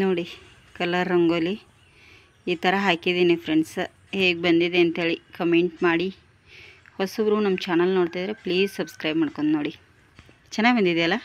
ನೋಡಿ ಕಲರ್ ರಂಗೋಲಿ ಈ ಥರ ಹಾಕಿದ್ದೀನಿ ಫ್ರೆಂಡ್ಸ್. ಹೇಗೆ ಬಂದಿದೆ ಅಂತೇಳಿ ಕಮೆಂಟ್ ಮಾಡಿ. ಹೊಸಬ್ರು ನಮ್ಮ ಚಾನಲ್ ನೋಡ್ತಾಯಿದ್ರೆ ಪ್ಲೀಸ್ ಸಬ್ಸ್ಕ್ರೈಬ್ ಮಾಡ್ಕೊಂಡು ನೋಡಿ. ಚೆನ್ನಾಗಿ ಬಂದಿದೆಯಲ್ಲ.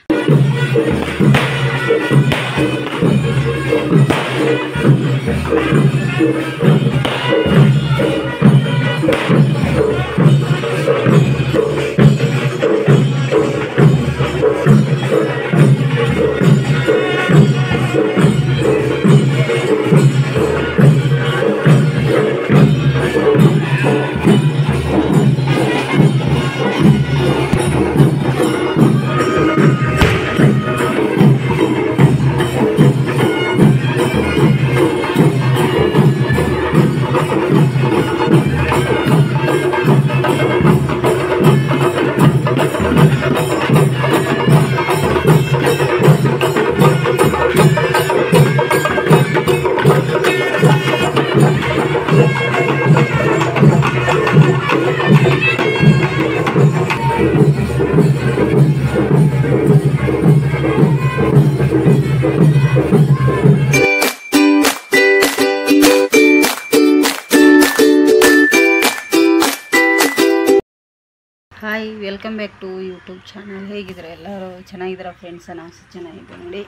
Hi, welcome back to YouTube channel. ಹೇಗಿದ್ದಾರೆ ಎಲ್ಲರೂ? ಚೆನ್ನಾಗಿದ್ದೀರಾ ಫ್ರೆಂಡ್ಸ್? ನಾವು ಚೆನ್ನಾಗಿದ್ದೀವಿ ನೋಡಿ.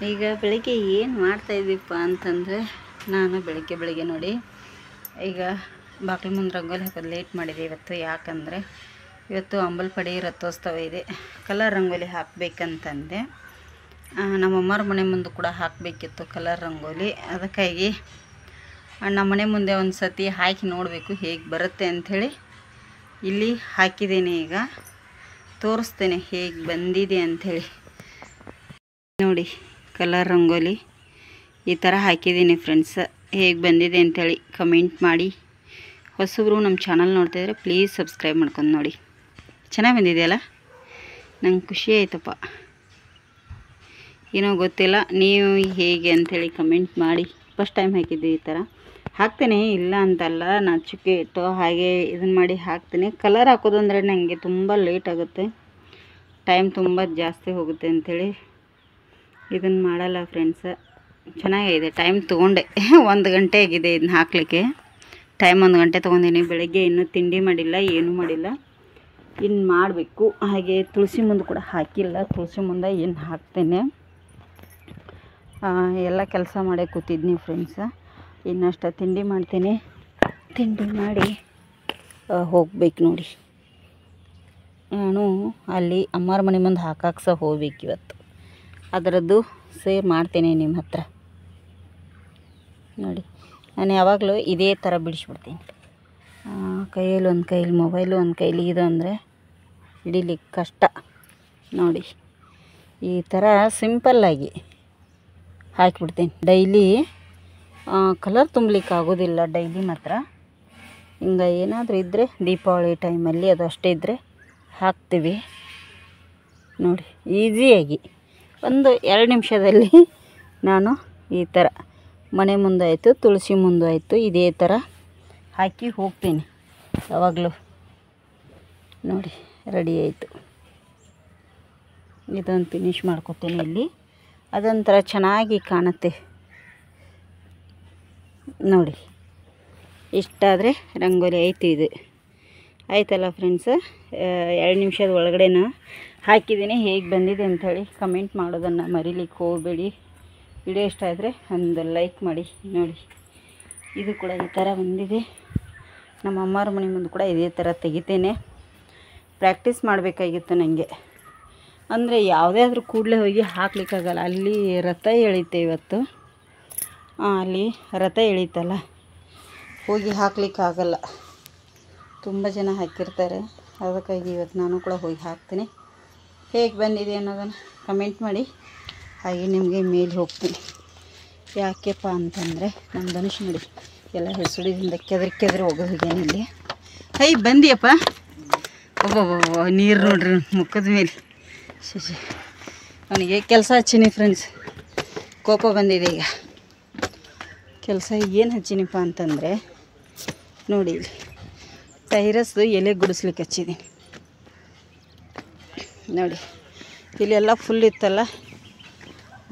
ಈಗ ಬೆಳಿಗ್ಗೆ ಏನು ಮಾಡ್ತಾಯಿದ್ದೀಪ್ಪ ಅಂತಂದರೆ, ನಾನು ಬೆಳಿಗ್ಗೆ ನೋಡಿ ಈಗ ಬಾಗಿಲು ಮುಂದೆ ರಂಗೋಲಿ ಹಾಕೋದು ಲೇಟ್ ಮಾಡಿದೆ ಇವತ್ತು. ಯಾಕಂದರೆ ಇವತ್ತು ಅಂಬಲ್ಪಡಿ ರಥೋತ್ಸವ ಇದೆ. ಕಲರ್ ರಂಗೋಲಿ ಹಾಕಬೇಕಂತಂದೆ. ನಮ್ಮಮ್ಮರ ಮನೆ ಮುಂದೆ ಕೂಡ ಹಾಕಬೇಕಿತ್ತು ಕಲರ್ ರಂಗೋಲಿ. ಅದಕ್ಕಾಗಿ ನಮ್ಮ ಮನೆ ಮುಂದೆ ಒಂದು ಸತಿ ಹಾಕಿ ನೋಡಬೇಕು ಹೇಗೆ ಬರುತ್ತೆ ಅಂಥೇಳಿ ಇಲ್ಲಿ ಹಾಕಿದ್ದೇನೆ. ಈಗ ತೋರಿಸ್ತೇನೆ ಹೇಗೆ ಬಂದಿದೆ ಅಂಥೇಳಿ. ನೋಡಿ ಕಲರ್ ರಂಗೋಲಿ ಈ ಥರ ಹಾಕಿದ್ದೀನಿ ಫ್ರೆಂಡ್ಸ್. ಹೇಗೆ ಬಂದಿದೆ ಅಂಥೇಳಿ ಕಮೆಂಟ್ ಮಾಡಿ. ಹೊಸಬ್ರು ನಮ್ಮ ಚಾನಲ್ ನೋಡ್ತಾಯಿದ್ರೆ ಪ್ಲೀಸ್ ಸಬ್ಸ್ಕ್ರೈಬ್ ಮಾಡ್ಕೊಂಡು ನೋಡಿ. ಚೆನ್ನಾಗಿ ಬಂದಿದೆಯಲ್ಲ. ನಂಗೆ ಖುಷಿ ಆಯ್ತಪ್ಪ. ಏನೋ ಗೊತ್ತಿಲ್ಲ, ನೀವು ಹೇಗೆ ಅಂಥೇಳಿ ಕಮೆಂಟ್ ಮಾಡಿ. ಫಸ್ಟ್ ಟೈಮ್ ಹಾಕಿದ್ದೆ ಈ ಥರ. ಹಾಕ್ತೇನೆ, ಇಲ್ಲ ಅಂತಲ್ಲ, ನಾಚಿಕೆ ಇಟ್ಟು ಹಾಗೆ ಇದನ್ನು ಮಾಡಿ ಹಾಕ್ತೀನಿ. ಕಲರ್ ಹಾಕೋದು ಅಂದರೆ ನನಗೆ ತುಂಬ ಲೇಟ್ ಆಗುತ್ತೆ, ಟೈಮ್ ತುಂಬ ಜಾಸ್ತಿ ಹೋಗುತ್ತೆ ಅಂಥೇಳಿ ಇದನ್ನು ಮಾಡಲ್ಲ ಫ್ರೆಂಡ್ಸ್. ಚೆನ್ನಾಗಿದೆ. ಟೈಮ್ ತೊಗೊಂಡೆ 1 ಗಂಟೆ ಆಗಿದೆ ಇದನ್ನ ಹಾಕಲಿಕ್ಕೆ. ಟೈಮ್ 1 ಗಂಟೆ ತೊಗೊಂಡಿನಿ. ಬೆಳಗ್ಗೆ ಇನ್ನೂ ತಿಂಡಿ ಮಾಡಿಲ್ಲ, ಏನೂ ಮಾಡಿಲ್ಲ, ಇನ್ನು ಮಾಡಬೇಕು. ಹಾಗೆ ತುಳಸಿ ಮುಂದೆ ಕೂಡ ಹಾಕಿಲ್ಲ. ತುಳಸಿ ಮುಂದೆ ಏನು ಹಾಕ್ತೇನೆ. ಎಲ್ಲ ಕೆಲಸ ಮಾಡೇ ಕೂತಿದ್ನಿ ಫ್ರೆಂಡ್ಸ. ಇನ್ನಷ್ಟು ತಿಂಡಿ ಮಾಡ್ತೀನಿ. ತಿಂಡಿ ಮಾಡಿ ಹೋಗ್ಬೇಕು ನೋಡಿ. ನಾನು ಅಲ್ಲಿ ಅಮ್ಮರ ಮನೆ ಮುಂದೆ ಹಾಕಕ್ಕೆ ಸಹ ಹೋಗ್ಬೇಕು ಇವತ್ತು. ಅದರದ್ದು ಶೇರ್ ಮಾಡ್ತೇನೆ ನಿಮ್ಮ ಹತ್ರ ನೋಡಿ. ನಾನು ಯಾವಾಗಲೂ ಇದೇ ಥರ ಬಿಡಿಸ್ಬಿಡ್ತೀನಿ. ಕೈಯಲ್ಲಿ ಒಂದು ಕೈಲಿ ಮೊಬೈಲು, ಒಂದು ಕೈಲಿ ಇದು ಅಂದರೆ ಹಿಡಿಲಿಕ್ಕೆ ಕಷ್ಟ ನೋಡಿ. ಈ ಥರ ಸಿಂಪಲ್ಲಾಗಿ ಹಾಕಿಬಿಡ್ತೀನಿ. ಡೈಲಿ ಕಲರ್ ತುಂಬಲಿಕ್ಕೆ ಆಗೋದಿಲ್ಲ ಡೈಲಿ ಮಾತ್ರ. ಹಿಂಗೆ ಏನಾದರೂ ಇದ್ದರೆ ದೀಪಾವಳಿ ಟೈಮಲ್ಲಿ ಅದು ಅಷ್ಟೇ ಇದ್ದರೆ ಹಾಕ್ತೀವಿ ನೋಡಿ. ಈಸಿಯಾಗಿ 1-2 ನಿಮಿಷದಲ್ಲಿ ನಾನು ಈ ಥರ ಮನೆ ಮುಂದೆ ಆಯಿತು, ತುಳಸಿ ಮುಂದೆ ಆಯಿತು, ಇದೇ ಥರ ಹಾಕಿ ಹೋಗ್ತೀನಿ ಯಾವಾಗಲೂ ನೋಡಿ. ರೆಡಿ ಆಯಿತು. ಇದೊಂದು ಫಿನಿಷ್ ಮಾಡ್ಕೊತೀನಿ ಇಲ್ಲಿ. ಅದೊಂಥರ ಚೆನ್ನಾಗಿ ಕಾಣುತ್ತೆ ನೋಡಿ. ಇಷ್ಟಾದರೆ ರಂಗೋಲಿ ಆಯ್ತು. ಇದು ಆಯ್ತಲ್ಲ ಫ್ರೆಂಡ್ಸ್. 2 ನಿಮಿಷದ ಒಳಗಡೆನ ಹಾಕಿದ್ದೀನಿ. ಹೇಗೆ ಬಂದಿದೆ ಅಂಥೇಳಿ ಕಮೆಂಟ್ ಮಾಡೋದನ್ನು ಮರಿಲಿಕ್ಕೆ ಹೋಗಬೇಡಿ. ವಿಡಿಯೋ ಇಷ್ಟ ಆದರೆ ಒಂದು ಲೈಕ್ ಮಾಡಿ ನೋಡಿ. ಇದು ಕೂಡ ಈ ಥರ ಬಂದಿದೆ. ನಮ್ಮ ಅಮ್ಮರ ಮನೆ ಮುಂದೆ ಕೂಡ ಇದೇ ಥರ ತೆಗಿತೇನೆ. ಪ್ರಾಕ್ಟೀಸ್ ಮಾಡಬೇಕಾಗಿತ್ತು ನನಗೆ. ಅಂದರೆ ಯಾವುದೇ ಆದರೂ ಕೂಡಲೇ ಹೋಗಿ ಹಾಕ್ಲಿಕ್ಕಾಗಲ್ಲ. ಅಲ್ಲಿ ರಥ ಎಳೀತೆ ಇವತ್ತು. ಅಲ್ಲಿ ರಥ ಎಳೀತಲ್ಲ, ಹೋಗಿ ಹಾಕ್ಲಿಕ್ಕಾಗಲ್ಲ. ತುಂಬ ಜನ ಹಾಕಿರ್ತಾರೆ. ಅದಕ್ಕಾಗಿ ಇವತ್ತು ನಾನು ಕೂಡ ಹೋಗಿ ಹಾಕ್ತೀನಿ. ಹೇಗೆ ಬಂದಿದೆ ಅನ್ನೋದನ್ನು ಕಮೆಂಟ್ ಮಾಡಿ. ಹಾಗೆ ನಿಮಗೆ ಮೇಲೆ ಹೋಗ್ತೀನಿ. ಯಾಕೆಪ್ಪ ಅಂತಂದರೆ ನಮ್ಮ ಧನುಷ್ ನೋಡಿ ಎಲ್ಲ ಹೆಸಡಿದಿಂದ ಕೆದರಿ ಹೋಗೋದಿದ್ದೇನೆ ಇಲ್ಲಿ. ಹೈ ಬಂದಿಯಪ್ಪ. ಒಬ್ಬೊಬ್ಬ ನೀರು ನೋಡ್ರಿ ಮುಖದ ಮೇಲೆ. ಶಶಿ ಅವನಿಗೆ ಕೆಲಸ ಹಚ್ಚೀನಿ ಫ್ರೆಂಡ್ಸ್. ಕೋಪ ಬಂದಿದೆ ಈಗ. ಕೆಲಸ ಏನು ಹಚ್ಚೀನಿಪ್ಪ ಅಂತಂದರೆ ನೋಡಿ, ಟೈರಸ್ದು ಎಲೆ ಗುಡಿಸ್ಲಿಕ್ಕೆ ಹಚ್ಚಿದ್ದೀನಿ ನೋಡಿ. ಇಲ್ಲೆಲ್ಲ ಫುಲ್ ಇತ್ತಲ್ಲ,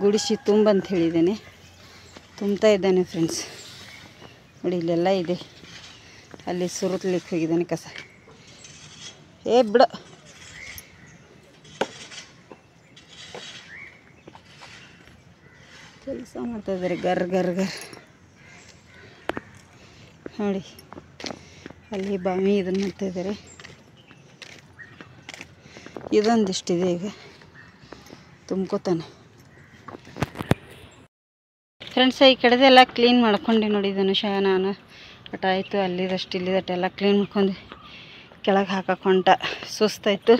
ಗುಡಿಸಿ ತುಂಬಂತ ಹೇಳಿದ್ದೇನೆ, ತುಂಬ್ತಾ ಇದ್ದಾನೆ ಫ್ರೆಂಡ್ಸ್. ನೋಡಿ ಇಲ್ಲೆಲ್ಲ ಇದೆ, ಅಲ್ಲಿ ಸುರುತ್ಲಿಕ್ಕೆ ಹೋಗಿದ್ದಾನೆ ಕಸ. ಬಿಡು, ಕೆಲಸ ಮಾಡ್ತಾಯಿದ್ದಾರೆ ಗರ್ ಗರ್ ಗರ್. ನೋಡಿ ಅಲ್ಲಿ ಬಾವಿ ಇದನ್ನು ಮಾಡ್ತಾಯಿದ್ದಾರೆ. ಇದೊಂದಿಷ್ಟಿದೆ, ಈಗ ತುಂಬ್ಕೋತಾನೆ ಫ್ರೆಂಡ್ಸ್. ಈ ಕಡೆದೆಲ್ಲ ಕ್ಲೀನ್ ಮಾಡ್ಕೊಂಡು ನೋಡಿ ಧನುಷ ನಾನು ಅಟ ಆಯಿತು, ಅಲ್ಲಿದಷ್ಟು ಇಲ್ಲಿದಟ್ಟೆಲ್ಲ ಕ್ಲೀನ್ ಮಾಡ್ಕೊಂಡು ಕೆಳಗೆ ಹಾಕೊಂಟ ಸುಸ್ತಾಯಿತು,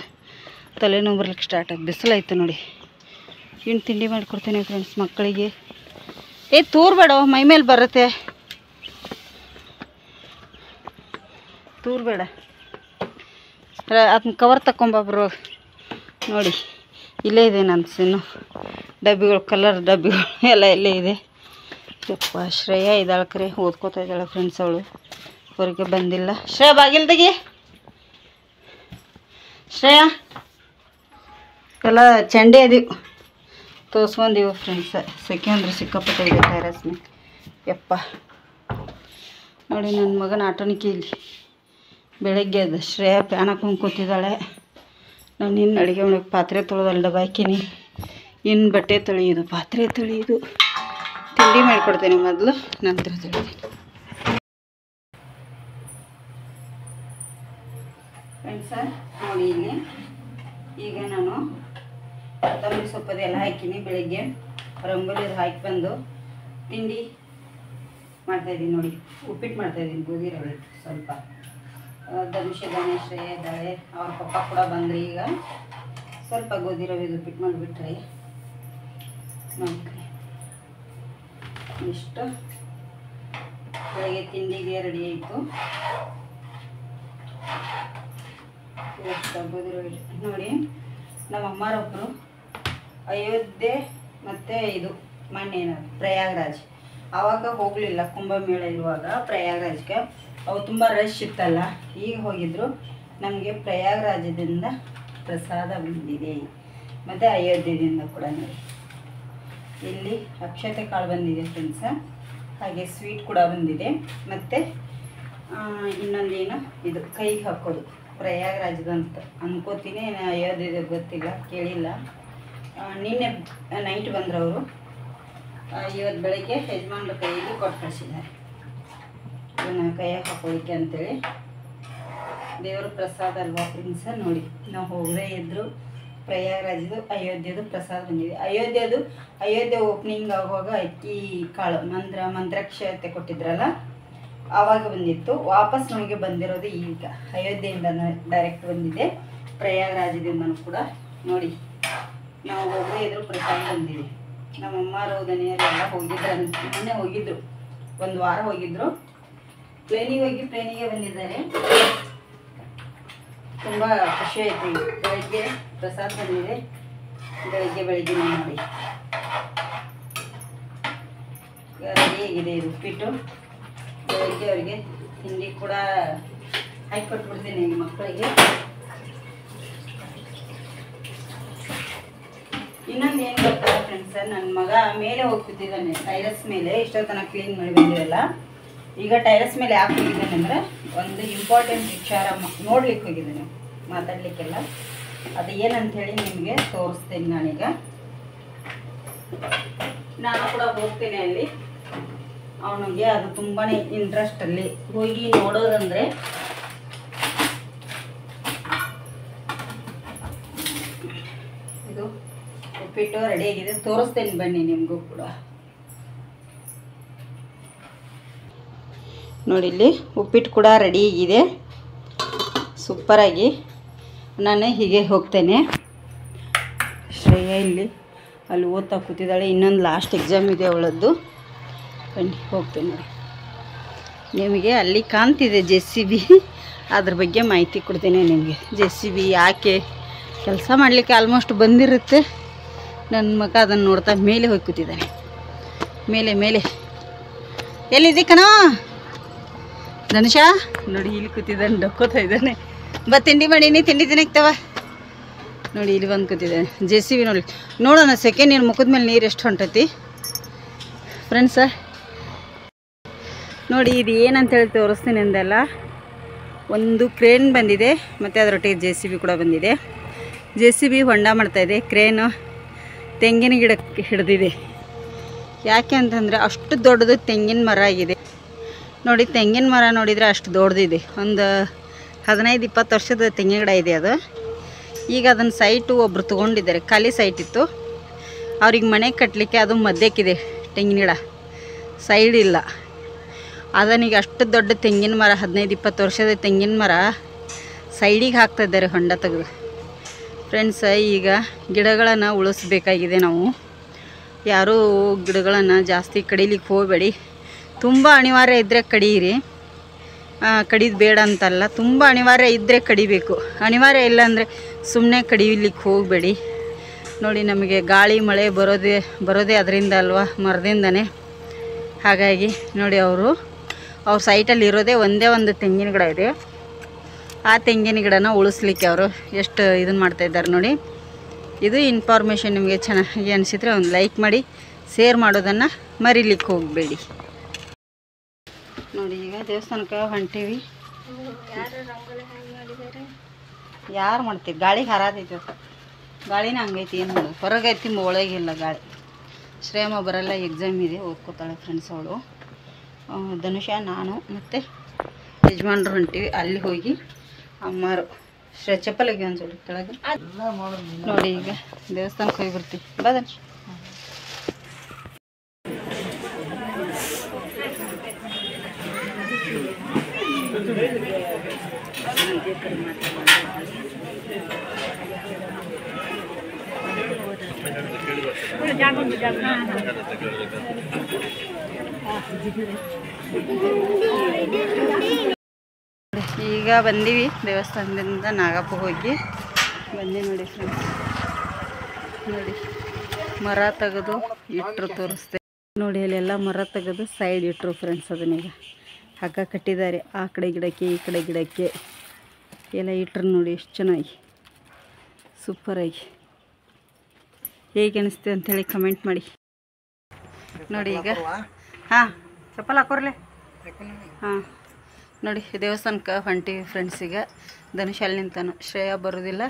ತಲೆನೋವು ಬರ್ಲಿಕ್ಕೆ ಸ್ಟಾರ್ಟ್ ಆಯ್ತು. ಬಿಸಿಲಾಯ್ತು ನೋಡಿ. ಇನ್ನು ತಿಂಡಿ ಮಾಡಿಕೊಡ್ತೇನೆ ಫ್ರೆಂಡ್ಸ್ ಮಕ್ಕಳಿಗೆ. ತೂರ್ಬೇಡ, ಮೈ ಮೇಲೆ ಬರುತ್ತೆ, ತೂರ್ಬೇಡ. ಅದನ್ನ ಕವರ್ ತಗೊಂಬಬ್ರು. ನೋಡಿ ಇಲ್ಲೇ ಇದೆ ನನ್ನ ಸಿನ್ನು ಡಬ್ಬಿಗಳು, ಕಲರ್ ಡಬ್ಬಿಗಳು ಎಲ್ಲ ಇಲ್ಲೇ ಇದೆ. ಯಪ್ಪ ಶ್ರೇಯಾ ಇದ್ದಾಳ್ಕ್ರೆ ಓದ್ಕೋತಾ ಇದ್ದಾಳೆ ಫ್ರೆಂಡ್ಸ್. ಅವಳು ಹೊರಗೆ ಬಂದಿಲ್ಲ. ಶ್ರೇಯಾ ಬಾಗಿಲ್ದಾಗೆ, ಶ್ರೇಯಾ ಎಲ್ಲ ಚಂಡೆ ಅದೀವಿ ತೋರಿಸ್ಕೊಂಡಿವು ಫ್ರೆಂಡ್ಸ್. ಸೆಕೆ ಅಂದ್ರೆ ಸಿಕ್ಕಾಪಟ್ಟೆ ಇದೆ ಟೆರಸ್ ಮೇಲೆ. ಯಪ್ಪ ನೋಡಿ ನನ್ನ ಮಗನ ಆಟೋನಿಕೆ ಇಲ್ಲಿ. ಬೆಳಗ್ಗೆ ಅದು ಶ್ರೇಯಾ ಪ್ಯಾನ್ ಹಾಕೊಂಡು ಕೂತಿದ್ದಾಳೆ. ನಾನು ಇನ್ನು ಅಡುಗೆ ಮಾಡಕ್ಕೆ ಪಾತ್ರೆ ತೊಳೆದಲ್ಲ ಡಬ್ಬಾಕಿನಿ, ಇನ್ನು ಬಟ್ಟೆ ತೊಳೆಯೋದು, ಪಾತ್ರೆ ತೊಳೆಯೋದು, ತಿಂಡಿ ಮಾಡಿಕೊಡ್ತೇನೆ ಮೊದಲು, ನಂತರ ತೊಳಿತೀನಿ ಫ್ರೆಂಡ್ಸ. ನೋಡಿ ಇಲ್ಲಿ ಈಗ ನಾನು ಕೊತ್ತಂಬರಿ ಸೊಪ್ಪದೆಲ್ಲ ಹಾಕಿನಿ. ಬೆಳಗ್ಗೆ ರಂಗೋಲಿ ಹಾಕಿ ಬಂದು ತಿಂಡಿ ಮಾಡ್ತಾಯಿದ್ದೀನಿ. ನೋಡಿ ಉಪ್ಪಿಟ್ಟು ಮಾಡ್ತಾಯಿದ್ದೀನಿ, ಗೋಧಿ ರವೆ ಸ್ವಲ್ಪ. ಧನುಷ ಇದ್ದಾನೆ, ಶ್ರೇಯ ಇದ್ದಾಳೆ, ಅವ್ರ ಪಪ್ಪ ಕೂಡ ಬಂದ್ರಿ. ಈಗ ಸ್ವಲ್ಪ ಗೋಧಿ ರವೆ ಉಪ್ಪಿಟ್ಟು ಮಾಡಿಬಿಟ್ರೆ ನೋಡಿ ಇಷ್ಟು ಬೆಳಗ್ಗೆ ತಿಂಡಿಗೆ ರೆಡಿ ಆಯಿತು. ಗೋಧಿ ರವೆ ನೋಡಿ ನಮ್ಮ ಅಮ್ಮರೊಬ್ಬರು ಅಯೋಧ್ಯೆ ಮತ್ತು ಇದು ಮೊನ್ನೆ ಪ್ರಯಾಗ್ರಾಜ್ ಆವಾಗ ಹೋಗಲಿಲ್ಲ, ಕುಂಭಮೇಳ ಇರುವಾಗ ಪ್ರಯಾಗ್ರಾಜ್ಗೆ. ಅವು ತುಂಬ ರಶ್ ಇತ್ತಲ್ಲ, ಈಗ ಹೋಗಿದ್ರು. ನಮಗೆ ಪ್ರಯಾಗ್ರಾಜದಿಂದ ಪ್ರಸಾದ ಬಂದಿದೆ, ಮತ್ತು ಅಯೋಧ್ಯೆಯಿಂದ ಕೂಡ ನೋಡಿ ಇಲ್ಲಿ ಅಕ್ಷತೆ ಕಾಳು ಬಂದಿದೆ ಫ್ರೆಂಡ್ಸ. ಹಾಗೆ ಸ್ವೀಟ್ ಕೂಡ ಬಂದಿದೆ. ಮತ್ತು ಇನ್ನೊಂದೇನು ಇದು ಕೈಗೆ ಹಾಕೋದು ಪ್ರಯಾಗ್ರಾಜ್ದಂತ ಅನ್ಕೋತೀನಿ, ಅಯೋಧ್ಯೆದು ಗೊತ್ತಿಲ್ಲ, ಕೇಳಿಲ್ಲ. ನಿನ್ನೆ ನೈಟ್ ಬಂದರು ಅವರು, ಇವತ್ತು ಬೆಳಗ್ಗೆ ಯಜಮಾನ್ರ ಕೈಯಲ್ಲಿ ಕೊಟ್ಟು ಕಳಿಸಿದ್ದಾರೆ ಇದನ್ನು ಕೈಯಾಗ ಹಾಕೊಳ್ಳಿಕ್ಕೆ ಅಂತೇಳಿ. ದೇವರ ಪ್ರಸಾದ ಅಲ್ವಾ ಫ್ರೆಂಡ್ಸ. ನೋಡಿ ನಾವು ಹೋಗದೇ ಇದ್ದರು ಪ್ರಯಾಗ್ರಾಜದು ಅಯೋಧ್ಯೆದು ಪ್ರಸಾದ ಬಂದಿದೆ. ಅಯೋಧ್ಯೆ ಓಪನಿಂಗ್ ಆಗುವಾಗ ಅಕ್ಕಿ ಕಾಳು ಮಂತ್ರಾಕ್ಷತೆ ಕೊಟ್ಟಿದ್ರಲ್ಲ ಆವಾಗ ಬಂದಿತ್ತು. ವಾಪಸ್ ನಮಗೆ ಬಂದಿರೋದು ಈಗ ಅಯೋಧ್ಯೆಯಿಂದ ಡೈರೆಕ್ಟ್ ಬಂದಿದೆ, ಪ್ರಯಾಗ್ರಾಜದಿಂದನೂ ಕೂಡ. ನೋಡಿ ನಾವು ಹೋಗದೇ ಇದ್ದರೂ ಪ್ರಸಾದ ಬಂದಿದೆ. ನಮ್ಮಮ್ಮರು ದನಿಯರೆಲ್ಲ ಹೋಗಿದ್ರು, ಮೊನ್ನೆ ಹೋಗಿದ್ರು, ಒಂದು ವಾರ ಹೋಗಿದ್ರು. ಪ್ಲೇನಿಗೆ ಬಂದಿದ್ದಾರೆ. ತುಂಬ ಖುಷಿ ಆಯಿತು. ಬೆಳಗ್ಗೆ ಪ್ರಸಾದ ಬಂದಿದೆ, ಬೆಳಗ್ಗೆ ನೋಡಿ ರೆಡಿಯಾಗಿದೆ ಇದು ಉಪ್ಪಿಟ್ಟು. ಬೆಳಗ್ಗೆ ಅವರಿಗೆ ತಿಂಡಿ ಕೂಡ ಹಾಕಿ ಕೊಟ್ಬಿಡ್ತೀನಿ ಮಕ್ಕಳಿಗೆ. ಇನ್ನೊಂದು ಏನು ಗೊತ್ತಾ ಫ್ರೆಂಡ್ಸ, ನನ್ನ ಮಗ ಮೇಲೆ ಹೋಗ್ತಿದ್ದಾನೆ ಟೈರಸ್ ಮೇಲೆ. ಇಷ್ಟೋ ತನಕ ಕ್ಲೀನ್ ಮಾಡಿ ಬಂದಿರಲ್ಲ. ಈಗ ಟೈರಸ್ ಮೇಲೆ ಯಾಕೆ ಹೋಗಿದ್ದಾನೆ ಅಂದರೆ ಒಂದು ಇಂಪಾರ್ಟೆಂಟ್ ವಿಚಾರ ನೋಡ್ಲಿಕ್ಕೆ ಹೋಗಿದ್ದಾನೆ, ಮಾತಾಡಲಿಕ್ಕೆಲ್ಲ. ಅದು ಏನಂಥೇಳಿ ನಿಮಗೆ ತೋರಿಸ್ತೇನೆ ನಾನೀಗ. ನಾನು ಕೂಡ ಹೋಗ್ತೇನೆ ಅಲ್ಲಿ. ಅವನಿಗೆ ಅದು ತುಂಬಾ ಇಂಟ್ರೆಸ್ಟ್ ಅಲ್ಲಿ ಹೋಗಿ ನೋಡೋದಂದರೆ. ಇದು ಉಪ್ಪಿಟ್ಟು ರೆಡಿಯಾಗಿದೆ, ತೋರಿಸ್ತೇನೆ ಬನ್ನಿ ನಿಮಗೂ ಕೂಡ. ನೋಡಿ ಇಲ್ಲಿ ಉಪ್ಪಿಟ್ಟು ಕೂಡ ರೆಡಿಯಾಗಿದೆ ಸೂಪರಾಗಿ. ನಾನು ಹೀಗೆ ಹೋಗ್ತೇನೆ. ಶ್ರೇಯಾ ಇಲ್ಲಿ ಅಲ್ಲಿ ಓದ್ತಾ ಕೂತಿದ್ದಾಳೆ. ಇನ್ನೊಂದು ಲಾಸ್ಟ್ ಎಕ್ಸಾಮ್ ಇದೆ ಅವಳದ್ದು. ಬನ್ನಿ ಹೋಗ್ತೇನೆ ನೋಡಿ. ನಿಮಗೆ ಅಲ್ಲಿ ಕಾಣ್ತಿದೆ JCB, ಅದ್ರ ಬಗ್ಗೆ ಮಾಹಿತಿ ಕೊಡ್ತೇನೆ ನಿಮಗೆ. JCB ಯಾಕೆ ಕೆಲಸ ಮಾಡಲಿಕ್ಕೆ ಆಲ್ಮೋಸ್ಟ್ ಬಂದಿರುತ್ತೆ. ನನ್ನ ಮಗ ಅದನ್ನು ನೋಡ್ತಾ ಮೇಲೆ ಹೋಗಿ ಕೂತಿದ್ದಾನೆ. ಮೇಲೆ ಎಲ್ಲಿದೆ ಕಣೋ ಧನುಷ? ನೋಡಿ ಇಲ್ಲಿ ಕೂತಿದ್ದಾನೆ, ಡಕ್ಕೋತಾ ಇದ್ದಾನೆ. ತಿಂಡಿ ಮಾಡೀನಿ, ತಿಂಡಿ ತಿನ್ನಕ್ತವ. ನೋಡಿ ಇಲ್ಲಿ ಬಂದು ಕೂತಿದೆ ಜೆ ಸಿ ಬಿ. ನೋಡಿ ನೋಡೋಣ ಸೆಕೆಂಡ್ ನೀರು ಮುಖದ ಮೇಲೆ ನೀರು ಎಷ್ಟು ಹೊಂಟೈತಿ ಫ್ರೆಂಡ್ಸ. ನೋಡಿ ಇದು ಏನಂತೇಳಿ ತೋರಿಸ್ತೀನಿ ಅಂದೆಲ್ಲ. ಒಂದು ಕ್ರೇನ್ ಬಂದಿದೆ ಮತ್ತು ಅದರೊಟ್ಟಿಗೆ ಜೆ ಸಿ ಬಿ ಕೂಡ ಬಂದಿದೆ. ಜೆ ಸಿ ಬಿ ಹೊಂಡ ಮಾಡ್ತಾಯಿದೆ, ಕ್ರೇನು ತೆಂಗಿನ ಗಿಡಕ್ಕೆ ಹಿಡಿದಿದೆ. ಯಾಕೆ ಅಂತಂದರೆ ಅಷ್ಟು ದೊಡ್ಡದು ತೆಂಗಿನ ಮರ ಆಗಿದೆ. ನೋಡಿ ತೆಂಗಿನ ಮರ ನೋಡಿದರೆ ಅಷ್ಟು ದೊಡ್ಡದಿದೆ. ಒಂದು 15-20 ವರ್ಷದ ತೆಂಗಿನ ಗಿಡ ಇದೆ ಅದು. ಈಗ ಅದನ್ನು ಸೈಟು ಒಬ್ಬರು ತೊಗೊಂಡಿದ್ದಾರೆ, ಖಾಲಿ ಸೈಟ್ ಇತ್ತು ಅವ್ರಿಗೆ ಮನೆ ಕಟ್ಟಲಿಕ್ಕೆ. ಅದು ಮಧ್ಯಕ್ಕಿದೆ ತೆಂಗಿನ ಗಿಡ, ಸೈಡ್ ಇಲ್ಲ. ಅದನ್ನೀಗ ಅಷ್ಟು ದೊಡ್ಡ ತೆಂಗಿನ ಮರ 15-20 ವರ್ಷದ ತೆಂಗಿನ ಮರ ಸೈಡಿಗೆ ಹಾಕ್ತಾಯಿದ್ದಾರೆ ಹೊಂಡ ತೆಗೆದು. ಫ್ರೆಂಡ್ಸ ಈಗ ಗಿಡಗಳನ್ನು ಉಳಿಸ್ಬೇಕಾಗಿದೆ ನಾವು. ಯಾರೂ ಗಿಡಗಳನ್ನು ಜಾಸ್ತಿ ಕಡಿಲಿಕ್ಕೆ ಹೋಗಬೇಡಿ. ತುಂಬ ಅನಿವಾರ್ಯ ಇದ್ದರೆ ಕಡೀರಿ, ಕಡಿದು ಬೇಡ ಅಂತಲ್ಲ. ತುಂಬ ಅನಿವಾರ್ಯ ಇದ್ದರೆ ಕಡಿಬೇಕು, ಅನಿವಾರ್ಯ ಇಲ್ಲ ಅಂದರೆ ಸುಮ್ಮನೆ ಕಡಿಲಿಕ್ಕೆ ಹೋಗಬೇಡಿ. ನೋಡಿ ನಮಗೆ ಗಾಳಿ ಮಳೆ ಬರೋದೇ ಅದರಿಂದ ಅಲ್ವಾ, ಮರದಿಂದನೇ. ಹಾಗಾಗಿ ನೋಡಿ ಅವ್ರ ಸೈಟಲ್ಲಿ ಇರೋದೇ ಒಂದೇ ಒಂದು ತೆಂಗಿನ ಗಿಡ ಇದೆ. ಆ ತೆಂಗಿನ ಗಿಡನ ಉಳಿಸ್ಲಿಕ್ಕೆ ಅವರು ಎಷ್ಟು ಇದನ್ನು ಮಾಡ್ತಾಯಿದ್ದಾರೆ ನೋಡಿ. ಇದು ಇನ್ಫಾರ್ಮೇಷನ್ ನಿಮಗೆ ಚೆನ್ನಾಗಿ ಅನಿಸಿದರೆ ಒಂದು ಲೈಕ್ ಮಾಡಿ, ಶೇರ್ ಮಾಡೋದನ್ನು ಮರಿಲಿಕ್ಕೆ ಹೋಗಬೇಡಿ. ನೋಡಿ ಈಗ ದೇವಸ್ಥಾನಕ್ಕೆ ಹೊಂಟೀವಿ. ಯಾರು ಮಾಡ್ತೀವಿ, ಗಾಳಿಗೆ ಹಾರಾದೈತಿ. ಗಾಳಿನ ಹಂಗೈತಿ, ಏನು ಮಾಡೋದು, ಹೊರಗೈತಿ ಒಳಗಿಲ್ಲ ಗಾಳಿ. ಶ್ರೇಯಮ್ಮ ಬರಲ್ಲ, ಎಕ್ಸಾಮ್ ಇದೆ, ಓದ್ಕೋತಾಳೆ ಫ್ರೆಂಡ್ಸ್ ಅವಳು. ಧನುಷ, ನಾನು ಮತ್ತು ಯಜಮಾನ್ರು ಹೊಂಟೀವಿ. ಅಲ್ಲಿ ಹೋಗಿ ಅಮ್ಮಾರು ಚಪ್ಪಲಿಗೆ ಅನ್ಸೋಳಿ ಕೆಳಗೆ. ನೋಡಿ ಈಗ ದೇವಸ್ಥಾನಕ್ಕೆ ಹೋಗಿ ಬರ್ತೀವಿ. ಬಾ ಧನುಷ್. ಈಗ ಬಂದೀವಿ ದೇವಸ್ಥಾನದಿಂದ ನಾಗಪ್ಪ ಹೋಗಿ ಬಂದೆ. ನೋಡಿ ಫ್ರೆಂಡ್ಸ್, ನೋಡಿ ಮರ ತೆಗೆದು ಇಟ್ಟರು ತೋರಿಸ್ತೆ. ನೋಡಿ ಅಲ್ಲೆಲ್ಲ ಮರ ತೆಗೆದು ಸೈಡ್ ಇಟ್ಟರು ಫ್ರೆಂಡ್ಸ್. ಅದನ್ನೀಗ ಹಗ್ಗ ಕಟ್ಟಿದ್ದಾರೆ. ಆ ಕಡೆ ಗಿಡಕ್ಕೆ ಈ ಕಡೆ ಗಿಡಕ್ಕೆ ಎಲ್ಲ ಇಟ್ಟರು. ನೋಡಿ ಎಷ್ಟು ಚೆನ್ನಾಗಿ, ಸೂಪರಾಗಿ. ಹೇಗೆ ಅನಿಸ್ತು ಅಂಥೇಳಿ ಕಮೆಂಟ್ ಮಾಡಿ. ನೋಡಿ ಈಗ ಹಾಂ ಚಪ್ಪಲ್ ಹಾಕೋರ್ಲೆ. ಹಾಂ ನೋಡಿ ದೇವಸ್ಥಾನಕ್ಕೆ ಹೊಂಟೀವಿ ಫ್ರೆಂಡ್ಸ್. ಈಗ ಧನುಷ್ ಅಲ್ಲಿ ನಿಂತಾನು, ಶ್ರೇಯ ಬರೋದಿಲ್ಲ,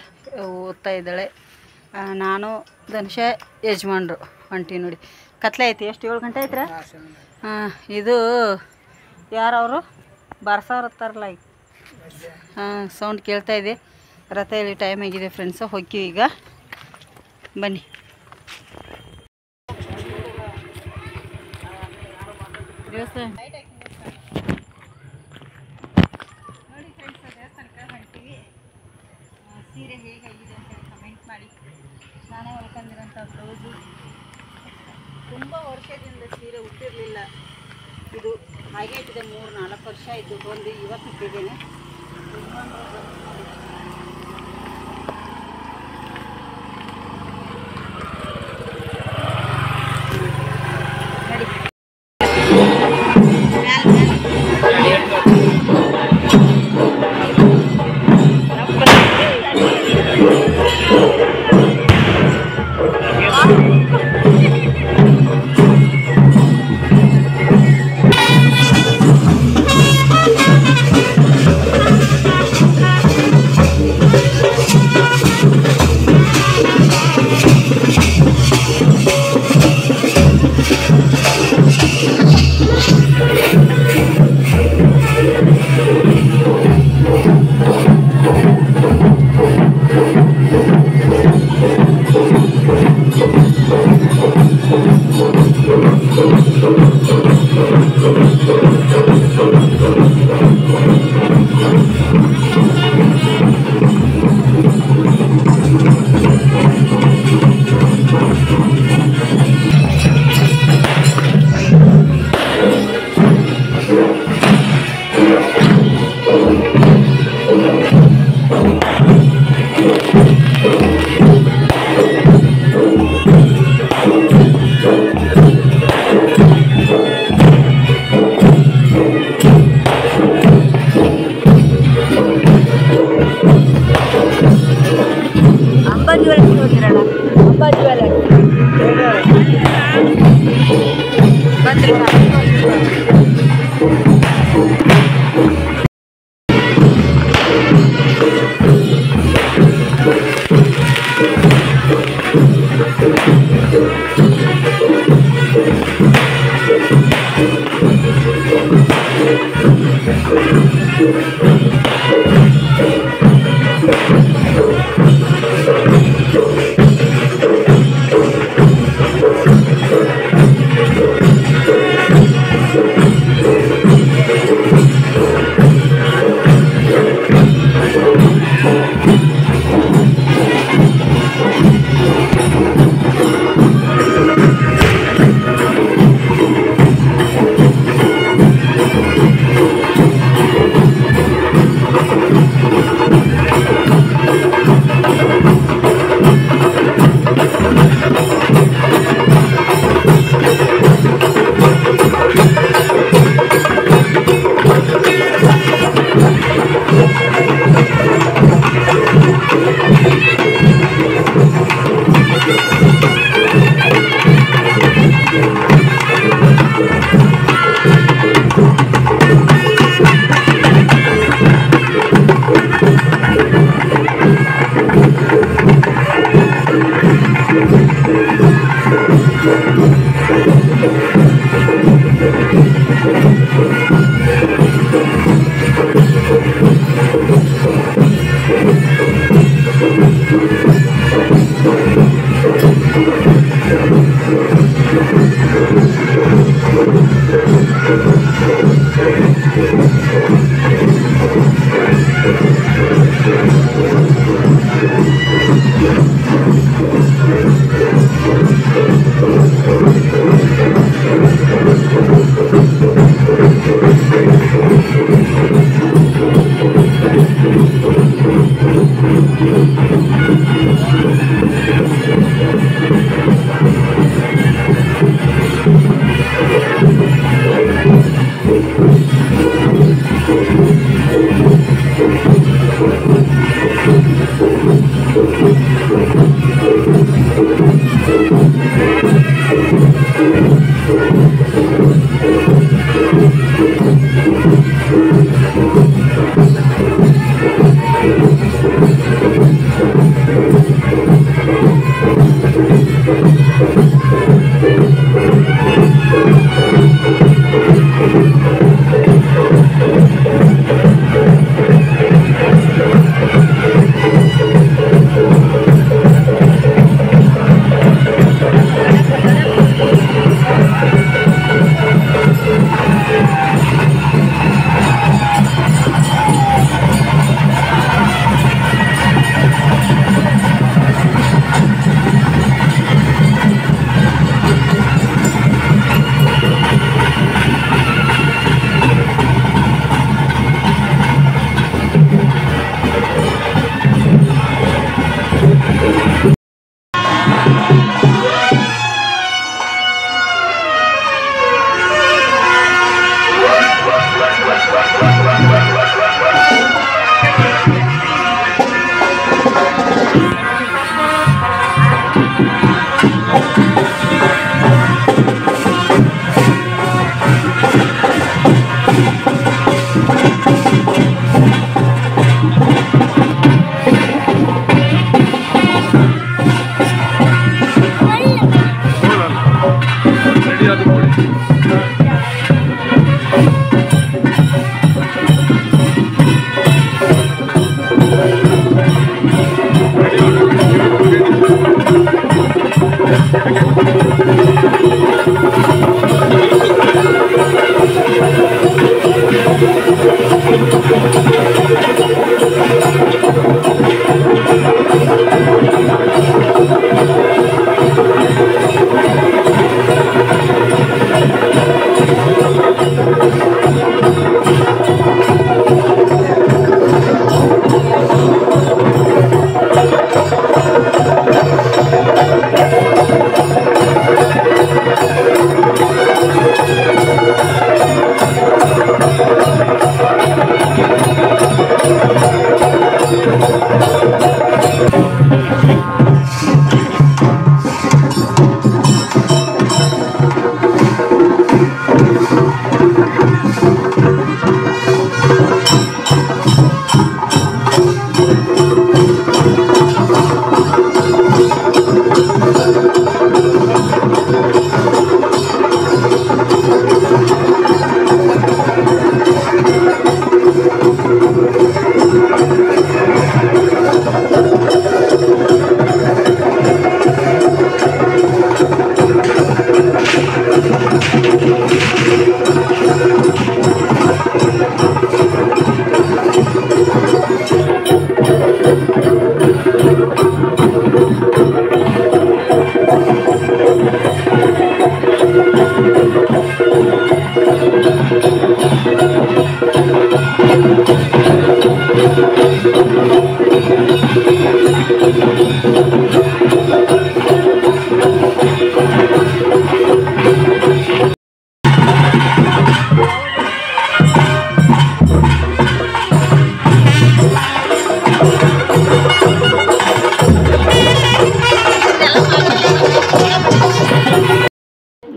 ಓದ್ತಾ ಇದ್ದಾಳೆ. ನಾನು ಧನುಷ ಯಜಮಾನ್ರು ಹೊಂಟೀವಿ. ನೋಡಿ ಕತ್ಲೆ ಐತಿ. ಎಷ್ಟು 7 ಗಂಟೆ ಐತ್ರ? ಹಾಂ ಇದು ಯಾರವರು ಬಾರ್ಸವ್ರು ಹತ್ತಾರಲ್ಲ ಈಗ. ಹಾಂ ಸೌಂಡ್ ಕೇಳ್ತಾ ಇದೆ. ರಥ ಇಲ್ಲಿ ಟೈಮ್ ಆಗಿದೆ ಫ್ರೆಂಡ್ಸು. ಹೋಗ್ತೀವಿ ಈಗ, ಬನ್ನಿ. ದೇವಸ್ಥಾನ ನೋಡಿ ಫ್ರೆಂಡ್ಸ್, ದೇವಸ್ಥಾನಕ್ಕೆ ಹೊಂಟೀವಿ. ಸೀರೆ ಹೇಗಾಗಿದೆ ಅಂತೇಳಿ ಕಮೆಂಟ್ ಮಾಡಿ. ನಾನೇ ಹೊಲ್ಕೊಂಡಿರೋಂಥ ಬ್ಲೌಸು. ತುಂಬ ವರ್ಷದಿಂದ ಸೀರೆ ಹುಟ್ಟಿರಲಿಲ್ಲ. ಇದು ಹಾಗೆ ಇಟ್ಟಿದೆ, 3-4 ವರ್ಷ ಇದ್ದು ಒಂದು ಇವತ್ತು ಇಟ್ಟಿದ್ದೇನೆ.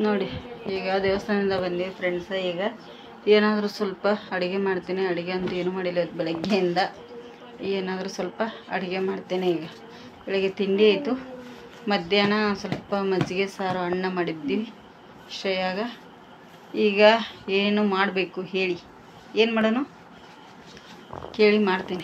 ನೋಡಿ ಈಗ ದೇವಸ್ಥಾನದಿಂದ ಬಂದೀವಿ ಫ್ರೆಂಡ್ಸ್. ಈಗ ಏನಾದರೂ ಸ್ವಲ್ಪ ಅಡುಗೆ ಮಾಡ್ತೀನಿ. ಅಡುಗೆ ಅಂತ ಏನು ಮಾಡಿಲ್ಲ ಬೆಳಗ್ಗೆಯಿಂದ. ಏನಾದರೂ ಸ್ವಲ್ಪ ಅಡುಗೆ ಮಾಡ್ತೇನೆ. ಈಗ ಬೆಳಗ್ಗೆ ತಿಂಡಿ ಆಯಿತು. ಮಧ್ಯಾಹ್ನ ಸ್ವಲ್ಪ ಮಜ್ಜಿಗೆ ಸಾರು ಅನ್ನ ಮಾಡಿದ್ದೀವಿ ಶ್ರೇಯಾಗ. ಈಗ ಏನು ಮಾಡಬೇಕು ಹೇಳಿ, ಏನು ಮಾಡೋಣ ಕೇಳಿ ಮಾಡ್ತೀನಿ.